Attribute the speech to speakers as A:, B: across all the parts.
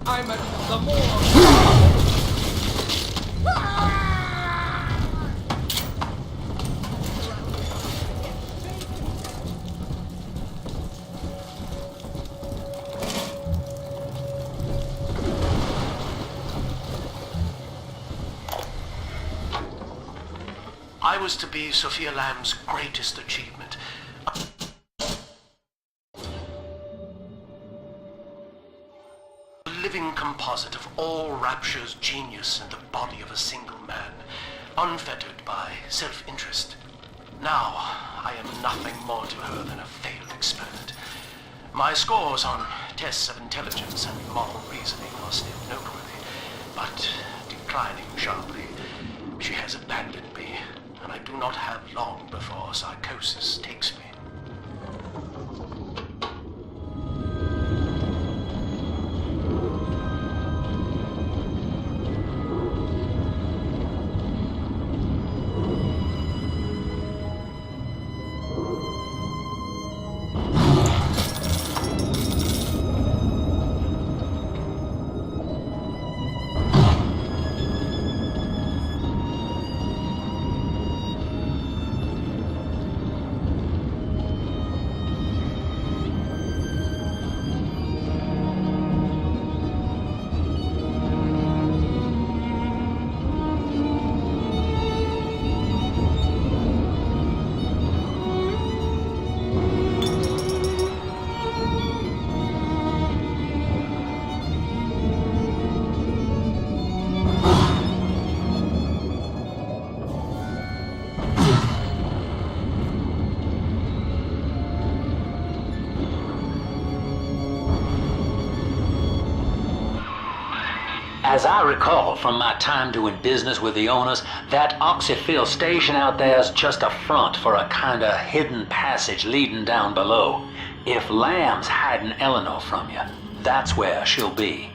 A: I'm at the morgue.
B: I was to be Sophia Lamb's greatest achievement. A living composite of all Rapture's genius in the body of a single man, unfettered by self-interest. Now, I am nothing more to her than a failed experiment. My scores on tests of intelligence and moral reasoning are still noteworthy, but declining sharply. She has abandoned me, and I do not have long before psychosis takes me.
C: As I recall from my time doing business with the owners, that oxyfill station out there's just a front for a kinda hidden passage leading down below. If Lamb's hiding Eleanor from you, that's where she'll be.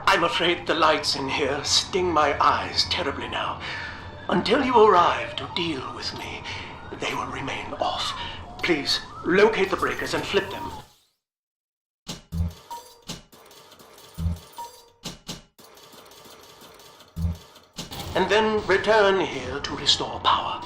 B: I'm afraid the lights in here sting my eyes terribly now. Until you arrive to deal with me, they will remain off. Please, locate the breakers and flip them. And then return here to restore power.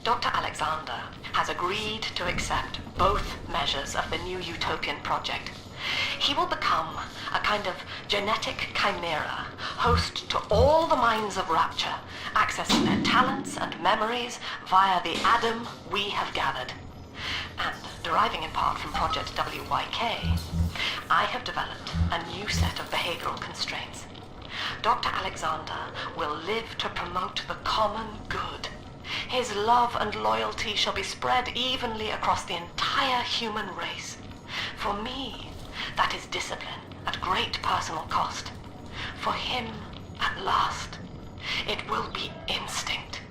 D: Dr. Alexander has agreed to accept both measures of the new utopian project. He will become a kind of genetic chimera, host to all the minds of Rapture, accessing their talents and memories via the Adam we have gathered. And deriving in part from Project WYK, I have developed a new set of behavioral constraints. Dr. Alexander will live to promote the common good. His love and loyalty shall be spread evenly across the entire human race. For me, that is discipline at great personal cost. For him, at last, it will be instinct.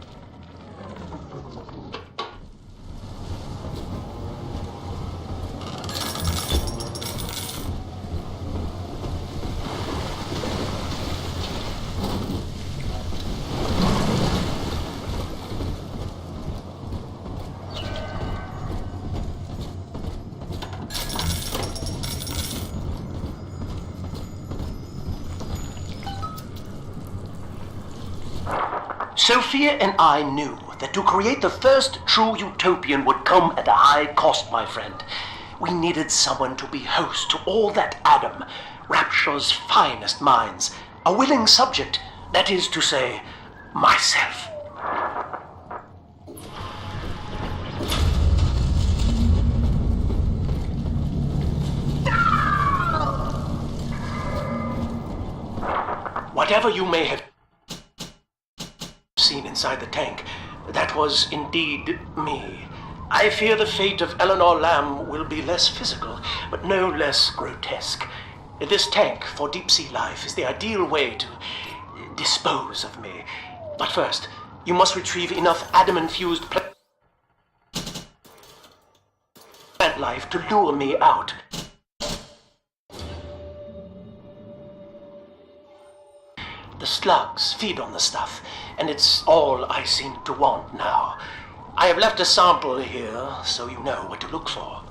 B: Sophia and I knew that to create the first true utopian would come at a high cost, my friend. We needed someone to be host to all that Adam, Rapture's finest minds, a willing subject, that is to say, myself. Whatever you may have seen inside the tank, that was indeed me. I fear the fate of Eleanor Lamb will be less physical, but no less grotesque. This tank for deep-sea life is the ideal way to dispose of me. But first, you must retrieve enough Adam-infused plant life to lure me out. The slugs feed on the stuff, and it's all I seem to want now. I have left a sample here, so you know what to look for.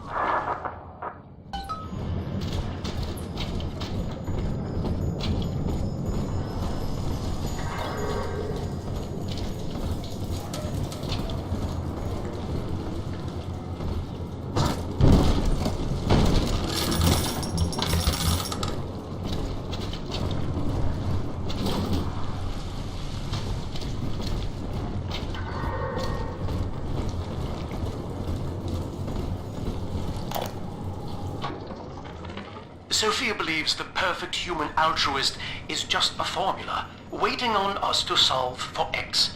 B: Sophia believes the perfect human altruist is just a formula, waiting on us to solve for X.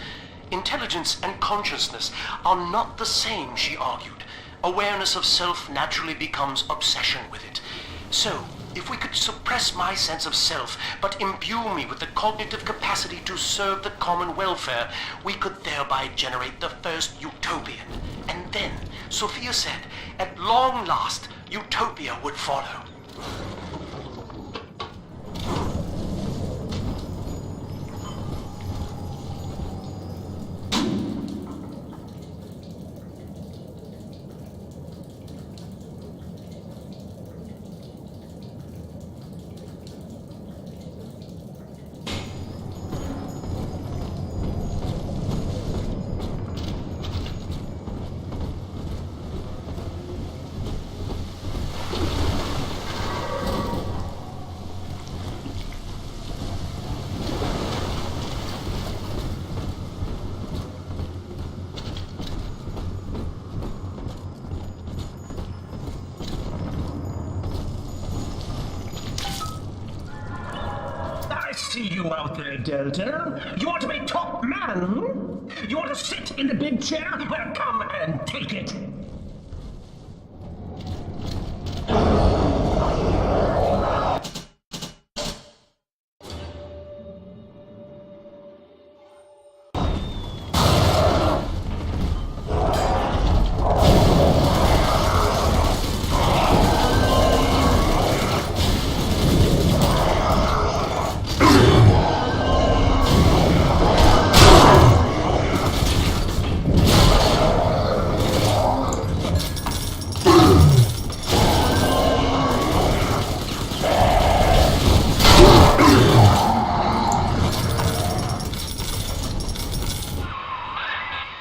B: Intelligence and consciousness are not the same, she argued. Awareness of self naturally becomes obsession with it. So, if we could suppress my sense of self, but imbue me with the cognitive capacity to serve the common welfare, we could thereby generate the first utopian. And then, Sophia said, at long last, utopia would follow.
E: I see you out there, Delta. You want to be top man, hmm? You want to sit in the big chair? Well, come and take it.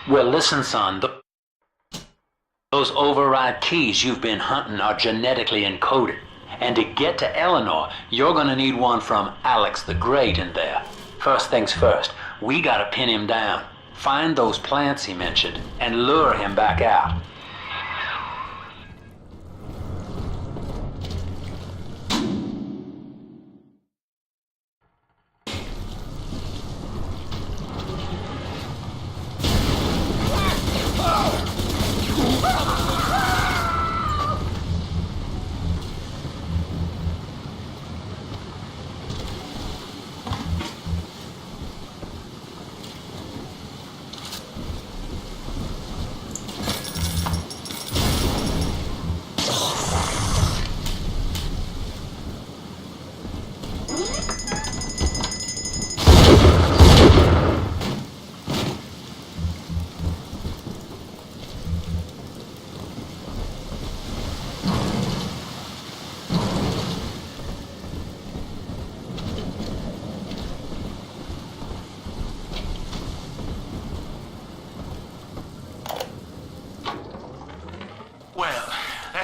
C: Well, listen, son. Those override keys you've been hunting are genetically encoded. And to get to Eleanor, you're gonna need one from Alex the Great in there. First things first, we gotta pin him down. Find those plants he mentioned, and lure him back out.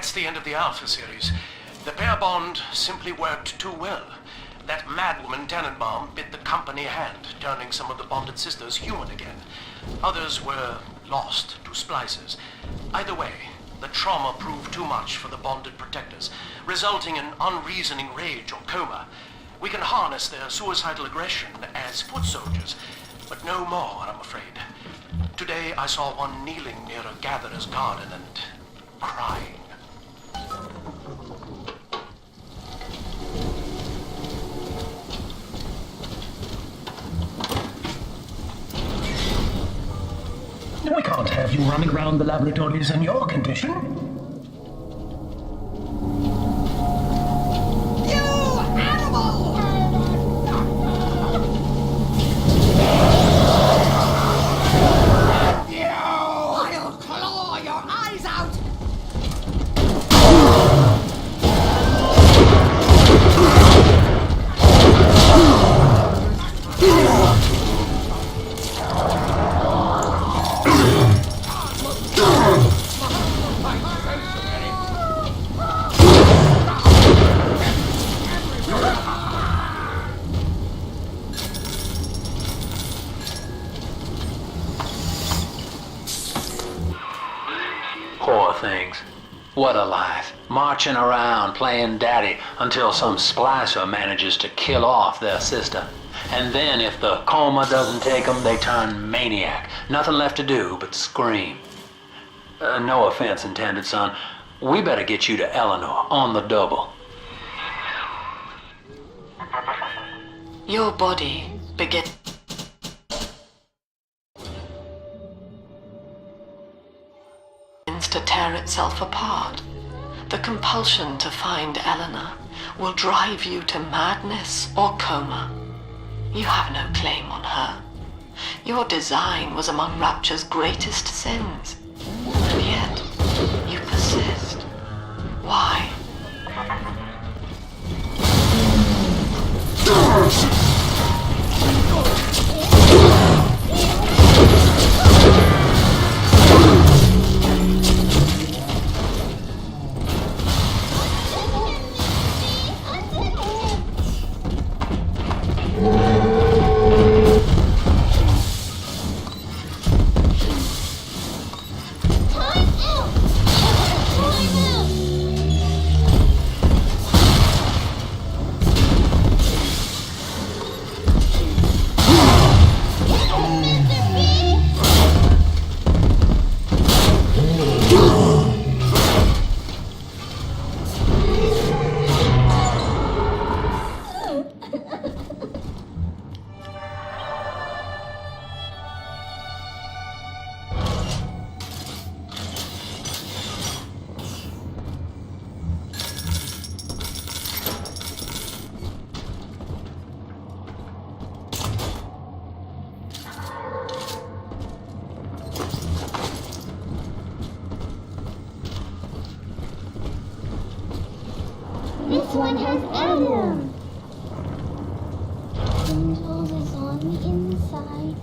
B: That's the end of the Alpha series. The pair bond simply worked too well. That madwoman Tannenbaum bit the company hand, turning some of the bonded sisters human again. Others were lost to splicers. Either way, the trauma proved too much for the bonded protectors, resulting in unreasoning rage or coma. We can harness their suicidal aggression as foot soldiers, but no more, I'm afraid. Today I saw one kneeling near a gatherer's garden and crying.
E: We can't have you running around the laboratories in your condition.
C: Poor things. What a life. Marching around playing daddy until some splicer manages to kill off their sister. And then if the coma doesn't take them, they turn maniac. Nothing left to do but scream. No offense intended, son. We better get you to Eleanor on the double.
D: Your body begins to tear itself apart. The compulsion to find Eleanor will drive you to madness or coma. You have no claim on her. Your design was among Rapture's greatest sins. And yet, you persist. Why?
F: This one has Adam. Angels is on the inside.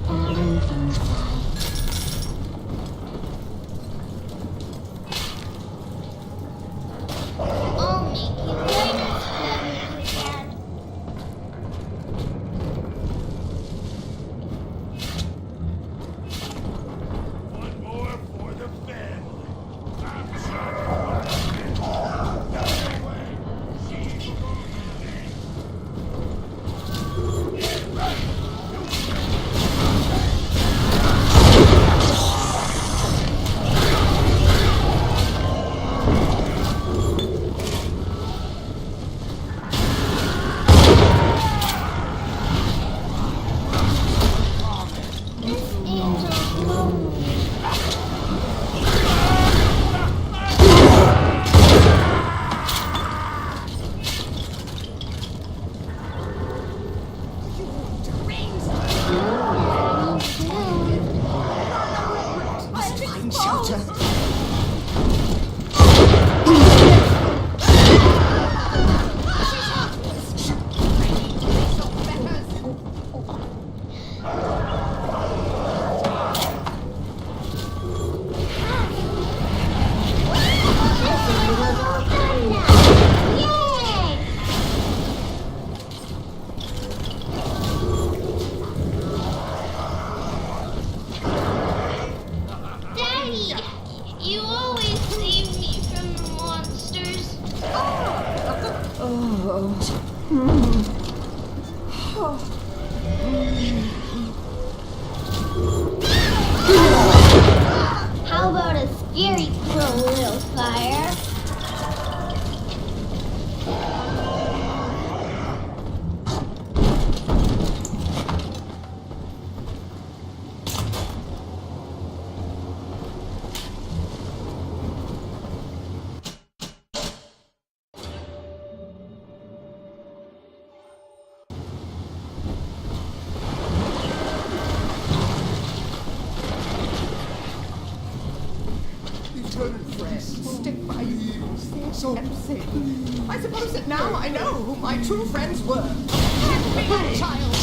F: Adam's inside. I'll make you famous, Dad.
A: One more for the family. I'm sorry.
F: Very pro, little fire.
G: Lieutenant friends, stick by you. So I suppose that now I know who my true friends were. Child,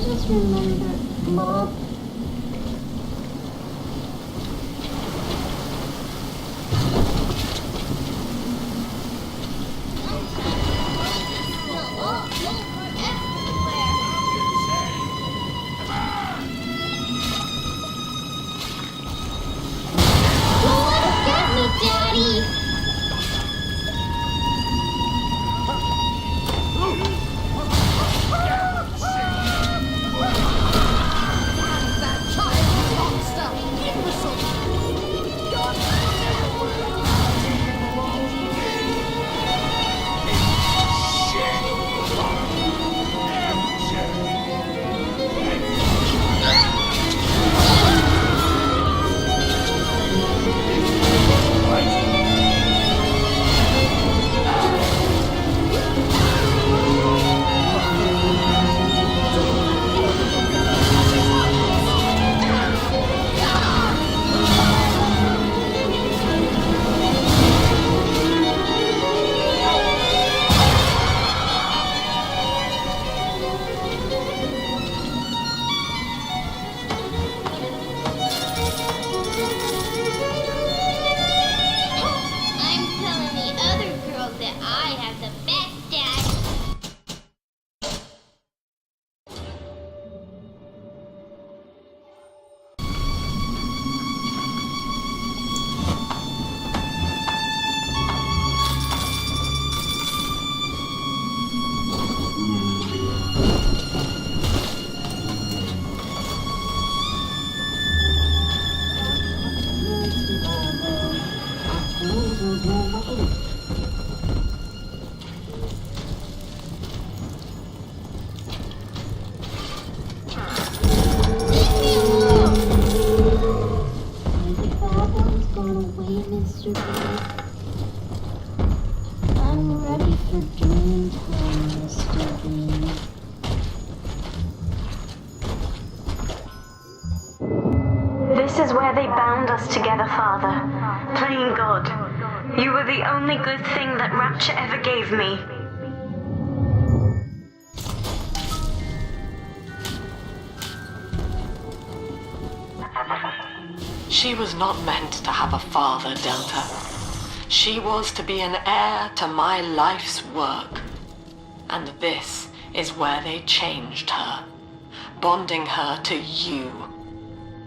F: Just remember, Mom. I'm ready for dream time, Mr. Green.
H: This is where they bound us together, Father. Playing God. You were the only good thing that Rapture ever gave me.
D: She was not meant to have a father, Delta. She was to be an heir to my life's work. And this is where they changed her, bonding her to you.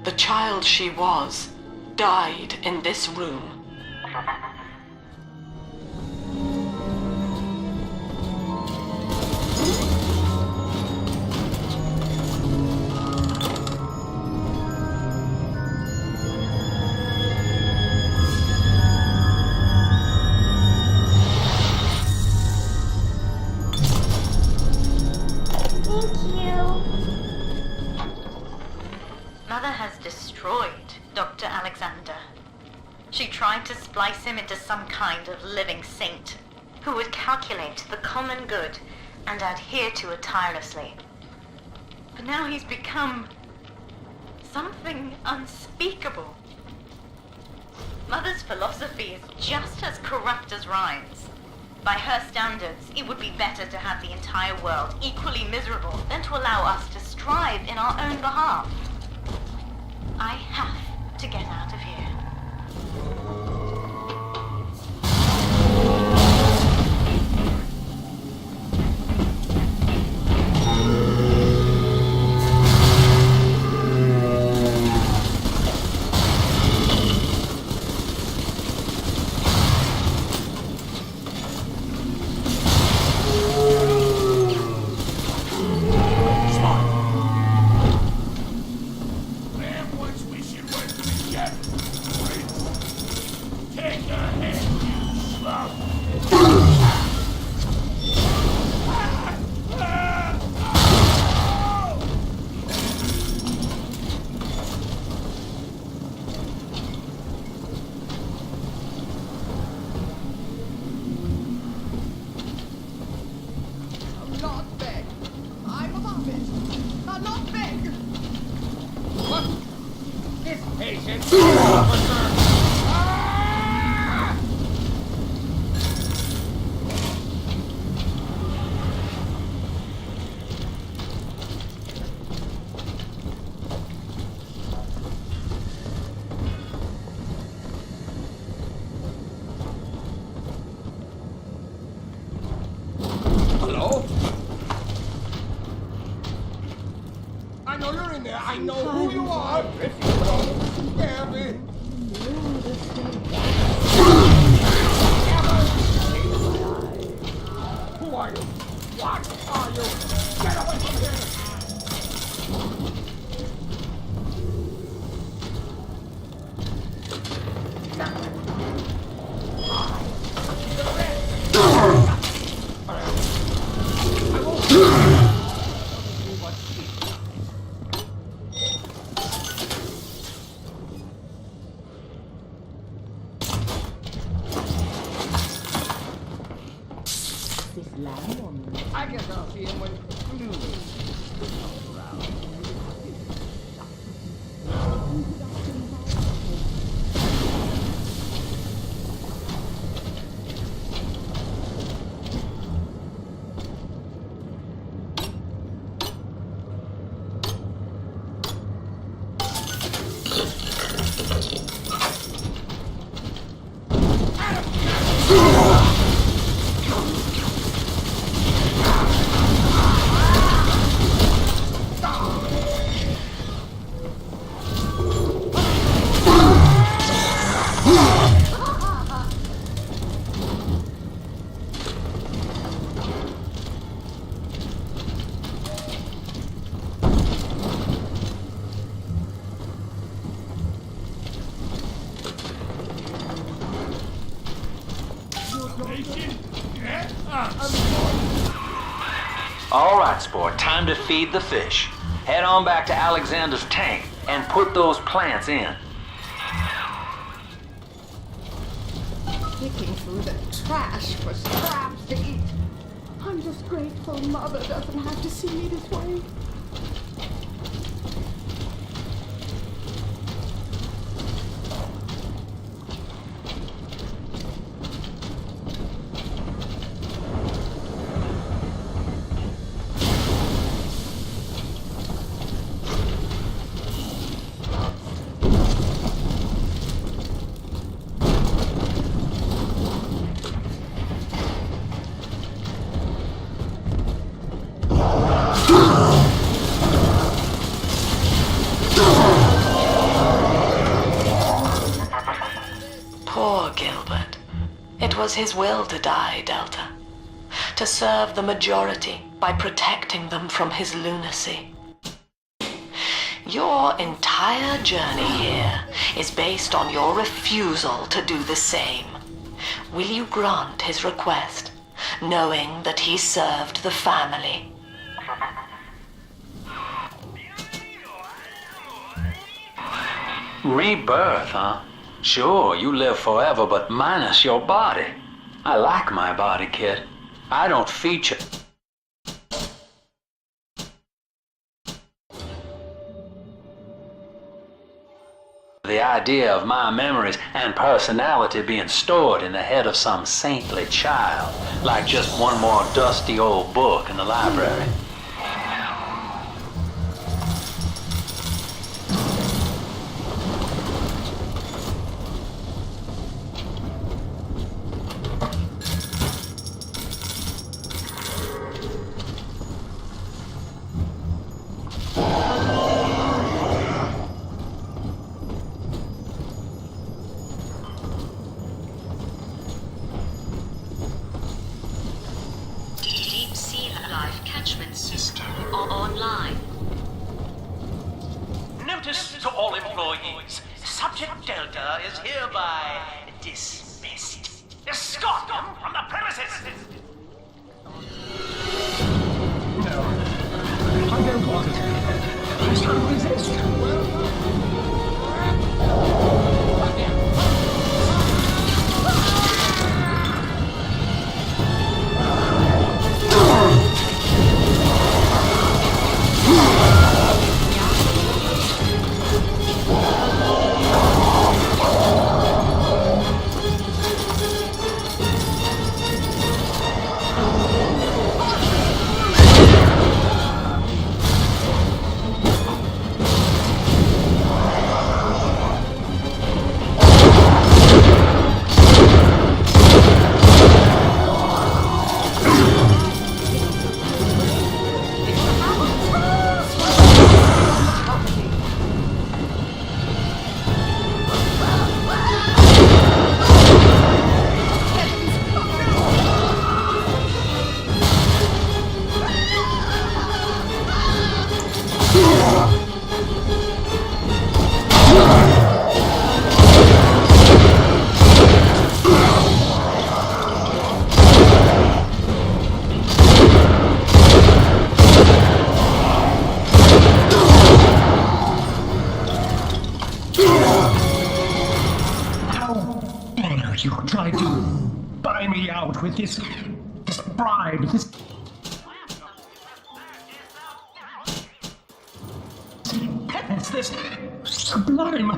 D: The child she was died in this room.
H: Mother has destroyed Dr. Alexander. She tried to splice him into some kind of living saint who would calculate the common good and adhere to it tirelessly. But now he's become something unspeakable. Mother's philosophy is just as corrupt as Ryan's. By her standards, it would be better to have the entire world equally miserable than to allow us to strive in our own behalf. I have to get out of here.
A: I know who you are. If you don't scare me. Who are you? What are you? Get away from here! I guess I'll see him when
C: All right, sport, time to feed the fish. Head on back to Alexander's tank and put those plants in.
G: Picking through the trash for scraps to eat. I'm just grateful Mother doesn't have to see me this way.
D: was his will to die, Delta. To serve the majority by protecting them from his lunacy. Your entire journey here is based on your refusal to do the same. Will you grant his request, knowing that he served the family?
C: Rebirth, huh? Sure, you live forever, but minus your body. I like my body, kid. I don't feature. The idea of my memories and personality being stored in the head of some saintly child, like just one more dusty old book in the library.
D: Online.
B: Notice to all employees. Subject Delta is hereby dismissed. Escort them from the premises!
E: No. I don't want it. I can't resist. You tried to buy me out with this bribe, this penance, this sublime.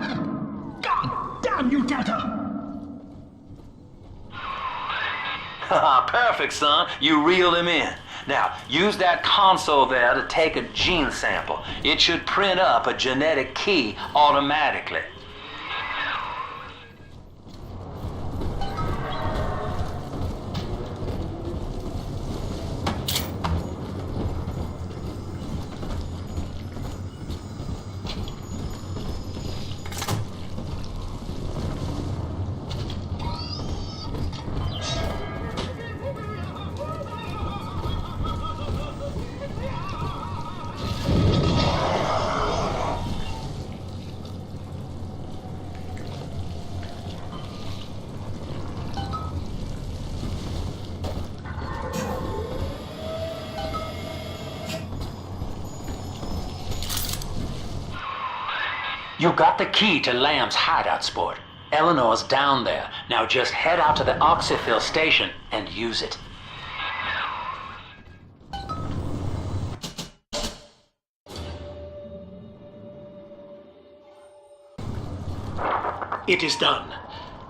E: God damn you, Delta!
C: Perfect, son. You reeled him in. Now, use that console there to take a gene sample. It should print up a genetic key automatically. You got the key to Lamb's hideout, sport. Eleanor's down there. Now just head out to the oxyfill station and use it.
B: It is done.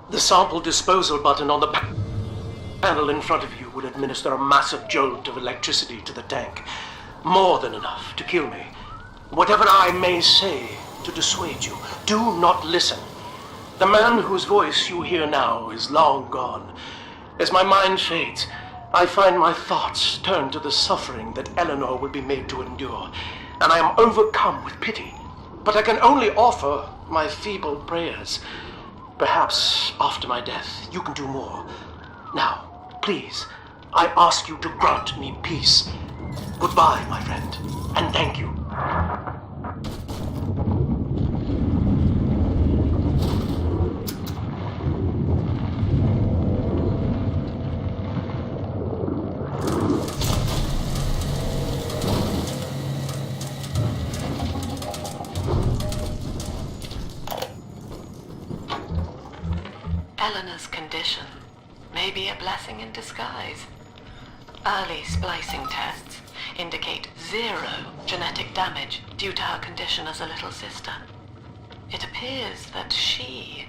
B: The sample disposal button on the panel in front of you will administer a massive jolt of electricity to the tank. More than enough to kill me. Whatever I may say to dissuade you, do not listen. The man whose voice you hear now is long gone. As my mind fades, I find my thoughts turn to the suffering that Eleanor will be made to endure, and I am overcome with pity. But I can only offer my feeble prayers. Perhaps after my death, you can do more. Now, please, I ask you to grant me peace. Goodbye, my friend, and thank you.
D: Eleanor's condition may be a blessing in disguise. Early splicing tests indicate 0 genetic damage due to her condition as a little sister. It appears that she